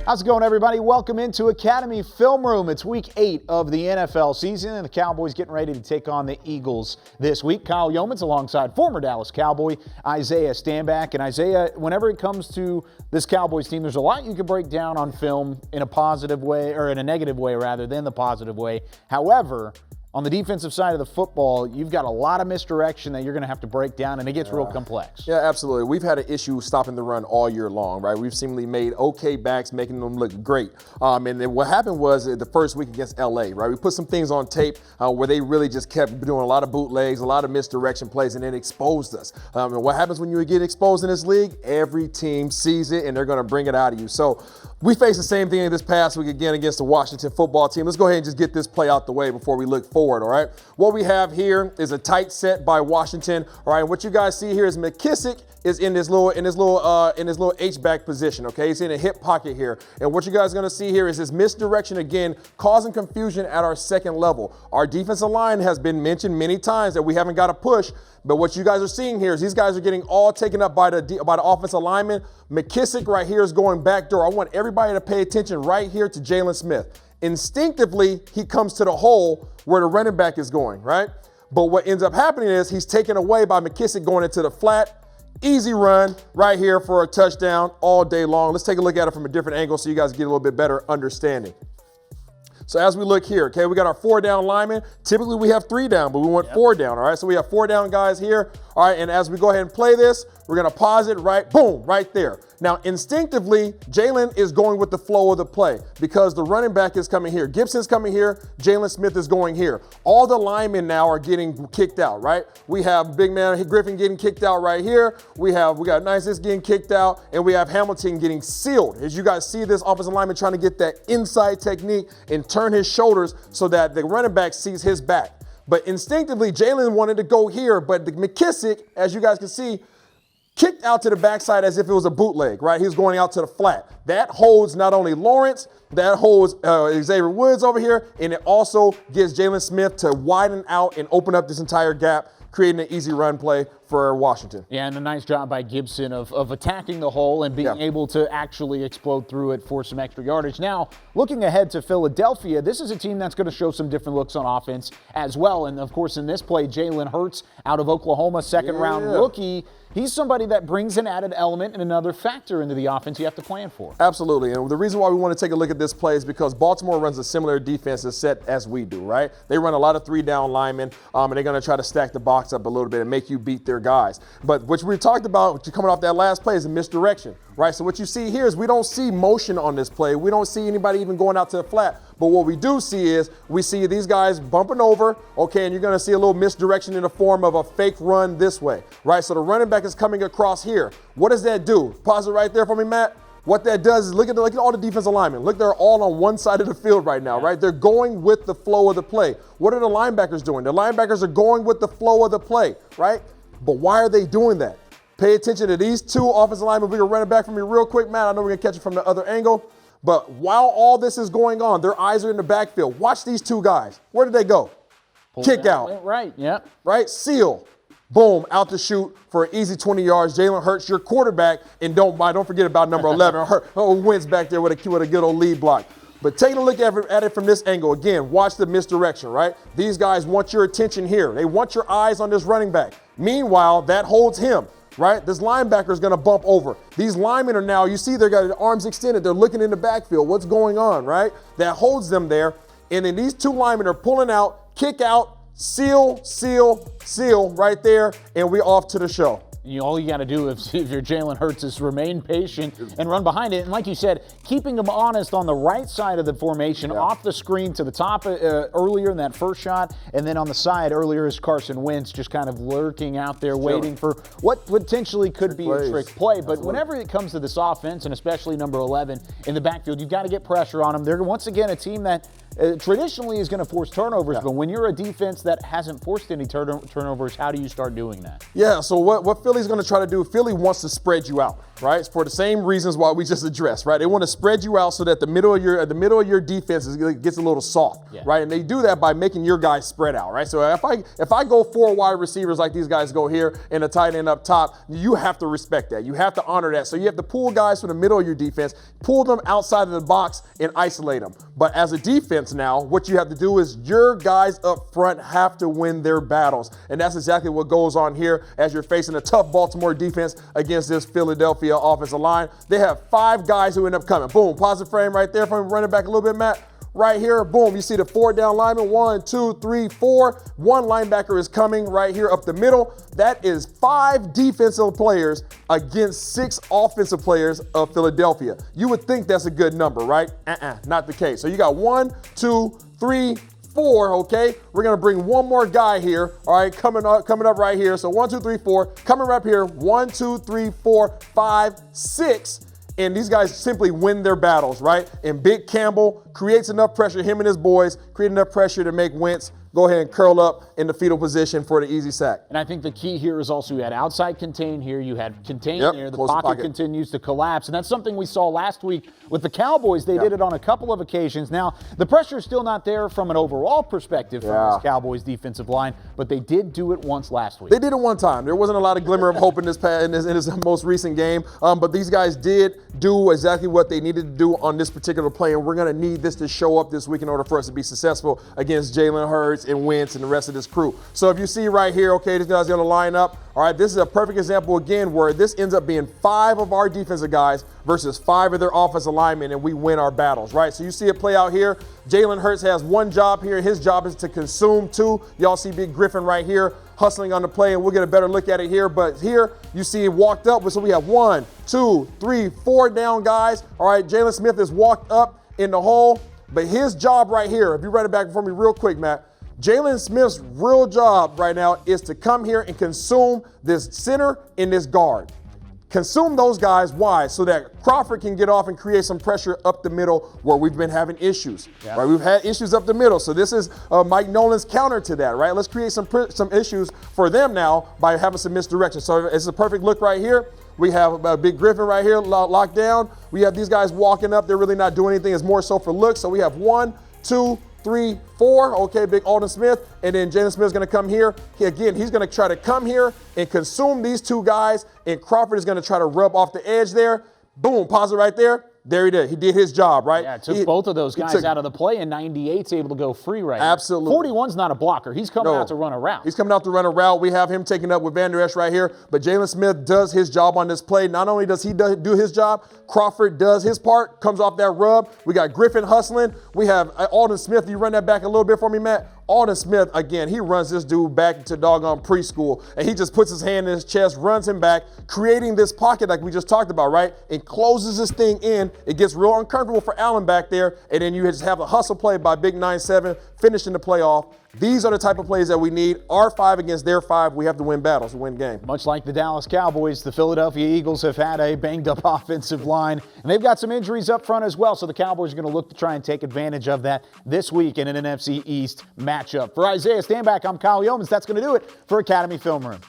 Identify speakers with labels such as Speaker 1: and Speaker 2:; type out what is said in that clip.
Speaker 1: How's it going, everybody? Welcome into Academy Film Room. It's week 8 of the NFL season, and the Cowboys getting ready to take on the Eagles this week. Kyle Yeomans alongside former Dallas Cowboy Isaiah Stanback. And Isaiah, whenever it comes to this Cowboys team, there's a lot you can break down on film in a positive way, or in a negative way rather than the positive way. However, on the defensive side of the football, you've got a lot of misdirection that you're going to have to break down, and it gets real complex.
Speaker 2: Yeah, absolutely. We've had an issue stopping the run all year long, right? We've seemingly made okay backs, making them look great. And then what happened was the first week against LA, right? We put some things on tape where they really just kept doing a lot of bootlegs, a lot of misdirection plays, and then exposed us. And what happens when you get exposed in this league? Every team sees it, and they're going to bring it out of you. So we faced the same thing this past week again against the Washington football team. Let's go ahead and just get this play out the way before we look forward, all right? What we have here is a tight set by Washington, all right? What you guys see here is McKissick is in this little H-back position, okay? He's in a hip pocket here. And what you guys are gonna see here is this misdirection again, causing confusion at our second level. Our defensive line has been mentioned many times that we haven't got to push, but what you guys are seeing here is these guys are getting all taken up by the offensive lineman. McKissick right here is going back door. I want everybody to pay attention right here to Jalen Smith. Instinctively, he comes to the hole where the running back is going, right? But what ends up happening is he's taken away by McKissick going into the flat. Easy run right here for a touchdown all day long. Let's take a look at it from a different angle so you guys get a little bit better understanding. So as we look here, okay, we got our 4 down linemen. Typically we have 3 down, but we want 4 down, all right? So we have 4 down guys here, all right? And as we go ahead and play this, we're gonna pause it right, boom, right there. Now, instinctively, Jalen is going with the flow of the play because the running back is coming here. Gibson's coming here, Jalen Smith is going here. All the linemen now are getting kicked out, right? We have big man Griffin getting kicked out right here. We got Nice's getting kicked out, and we have Hamilton getting sealed. As you guys see this offensive lineman trying to get that inside technique and turn his shoulders so that the running back sees his back. But instinctively, Jalen wanted to go here, but the McKissick, as you guys can see, kicked out to the backside as if it was a bootleg, right? He was going out to the flat. That holds not only Lawrence, that holds Xavier Woods over here, and it also gives Jalen Smith to widen out and open up this entire gap, creating an easy run play for Washington.
Speaker 1: Yeah, and a nice job by Gibson of attacking the hole and being able to actually explode through it for some extra yardage. Now, looking ahead to Philadelphia, this is a team that's going to show some different looks on offense as well. And, of course, in this play, Jalen Hurts out of Oklahoma, second-round rookie. He's somebody that brings an added element and another factor into the offense you have to plan for.
Speaker 2: Absolutely, and the reason why we want to take a look at this play is because Baltimore runs a similar defensive set as we do, right? They run a lot of 3-down linemen, and they're going to try to stack the box up a little bit and make you beat their guys. But what we talked about, coming off that last play, is a misdirection, right? So what you see here is we don't see motion on this play. We don't see anybody even going out to the flat. But what we do see is we see these guys bumping over, okay, and you're going to see a little misdirection in the form of a fake run this way, right? So the running back is coming across here. What does that do? Pause it right there for me, Matt. What that does is look at all the defensive linemen. Look, they're all on one side of the field right now, right? They're going with the flow of the play. What are the linebackers doing? The linebackers are going with the flow of the play, right? But why are they doing that? Pay attention to these 2 offensive linemen. We're going to run it back from me real quick, Matt. I know we're going to catch it from the other angle. But while all this is going on, their eyes are in the backfield. Watch these 2 guys. Where did they go? Kick out.
Speaker 1: Right, yeah.
Speaker 2: Right? Seal. Boom, out to shoot for an easy 20 yards. Jalen Hurts, your quarterback, and don't forget about number 11. Wentz back there with a good old lead block. But taking a look at it from this angle, again, watch the misdirection, right? These guys want your attention here. They want your eyes on this running back. Meanwhile, that holds him. Right? This linebacker is going to bump over. These linemen are now, you see they've got their arms extended. They're looking in the backfield. What's going on, right? That holds them there. And then these 2 linemen are pulling out, kick out, seal, seal, seal right there, and we're off to the show.
Speaker 1: All you got to do if you're Jalen Hurts is remain patient and run behind it. And like you said, keeping them honest on the right side of the formation, off the screen to the top earlier in that first shot, and then on the side earlier is Carson Wentz just kind of lurking out there waiting for what potentially could be a trick play. But whenever it comes to this offense, and especially number 11 in the backfield, you've got to get pressure on them. They're once again a team that traditionally is going to force turnovers, but when you're a defense that hasn't forced any turnovers, how do you start doing that?
Speaker 2: Yeah, so what Philly's going to try to do, Philly wants to spread you out, right? For the same reasons why we just addressed, right? They want to spread you out so that the middle of your defense gets a little soft, right? And they do that by making your guys spread out, right? So if I go 4 wide receivers like these guys go here and a tight end up top, you have to respect that. You have to honor that. So you have to pull guys from the middle of your defense, pull them outside of the box and isolate them. But as a defense now, what you have to do is your guys up front have to win their battles. And that's exactly what goes on here as you're facing a tough Baltimore defense against this Philadelphia offensive line. They have 5 guys who end up coming. Boom, pause the frame right there from running back a little bit, Matt. Right here, boom, you see the 4 down linemen, 1, 2, 3, 4. 1 linebacker is coming right here up the middle. That is 5 defensive players against 6 offensive players of Philadelphia. You would think that's a good number, right? Not the case. So you got 1, 2, 3, 4, okay? We're gonna bring one more guy here, all right, coming up right here. So 1, 2, 3, 4, coming right up here, 1, 2, 3, 4, 5, 6. And these guys simply win their battles, right? And Big Campbell creates enough pressure, him and his boys create enough pressure to make Wentz go ahead and curl up in the fetal position for the easy sack.
Speaker 1: And I think the key here is also you had outside contain here, you had contain there, the pocket continues to collapse. And that's something we saw last week with the Cowboys. They did it on a couple of occasions. Now, the pressure is still not there from an overall perspective from this Cowboys defensive line, but they did do it once last week.
Speaker 2: They did it one time. There wasn't a lot of glimmer of hope in this most recent game, but these guys did do exactly what they needed to do on this particular play, and we're going to need this to show up this week in order for us to be successful against Jalen Hurts and Wentz and the rest of this crew. So if you see right here, okay, this guy's going to line up. All right, this is a perfect example again where this ends up being 5 of our defensive guys versus 5 of their offensive linemen, and we win our battles, right? So you see it play out here. Jalen Hurts has one job here. His job is to consume 2. Y'all see Big Griffin right here hustling on the play, and we'll get a better look at it here. But here you see he walked up, so we have 1, 2, 3, 4 down guys. All right, Jalen Smith has walked up in the hole, but his job right here, if you run it back for me real quick, Matt, Jalen Smith's real job right now is to come here and consume this center and this guard. Consume those guys. Why? So that Crawford can get off and create some pressure up the middle where we've been having issues. Right? We've had issues up the middle. So this is Mike Nolan's counter to that, right? Let's create some issues for them now by having some misdirection. So it's a perfect look right here. We have a Big Griffin right here locked down. We have these guys walking up. They're really not doing anything. It's more so for looks. So we have 1, 2, 3, 4. Okay, Big Alden Smith. And then Jalen Smith is going to come here. He's going to try to come here and consume these 2 guys. And Crawford is going to try to rub off the edge there. Boom, pause it right there. There he did. He did his job, right?
Speaker 1: Yeah, it took both of those guys out of the play, and 98's able to go free right now.
Speaker 2: Absolutely.
Speaker 1: 41's not a blocker. He's coming out to run a route.
Speaker 2: He's coming out to run a route. We have him taken up with Van Der Esch right here, but Jalen Smith does his job on this play. Not only does he do his job, Crawford does his part, comes off that rub. We got Griffin hustling. We have Alden Smith. You run that back a little bit for me, Matt? Alden Smith, again, he runs this dude back to doggone preschool, and he just puts his hand in his chest, runs him back, creating this pocket like we just talked about, right? And closes this thing in. It gets real uncomfortable for Allen back there, and then you just have a hustle play by Big 9-7, finishing the play off. These are the type of plays that we need. Our 5 against their 5. We have to win battles to win games.
Speaker 1: Much like the Dallas Cowboys, the Philadelphia Eagles have had a banged-up offensive line, and they've got some injuries up front as well, so the Cowboys are going to look to try and take advantage of that this week in an NFC East matchup. For Isaiah Stanback, I'm Kyle Yeomans. That's going to do it for Academy Film Room.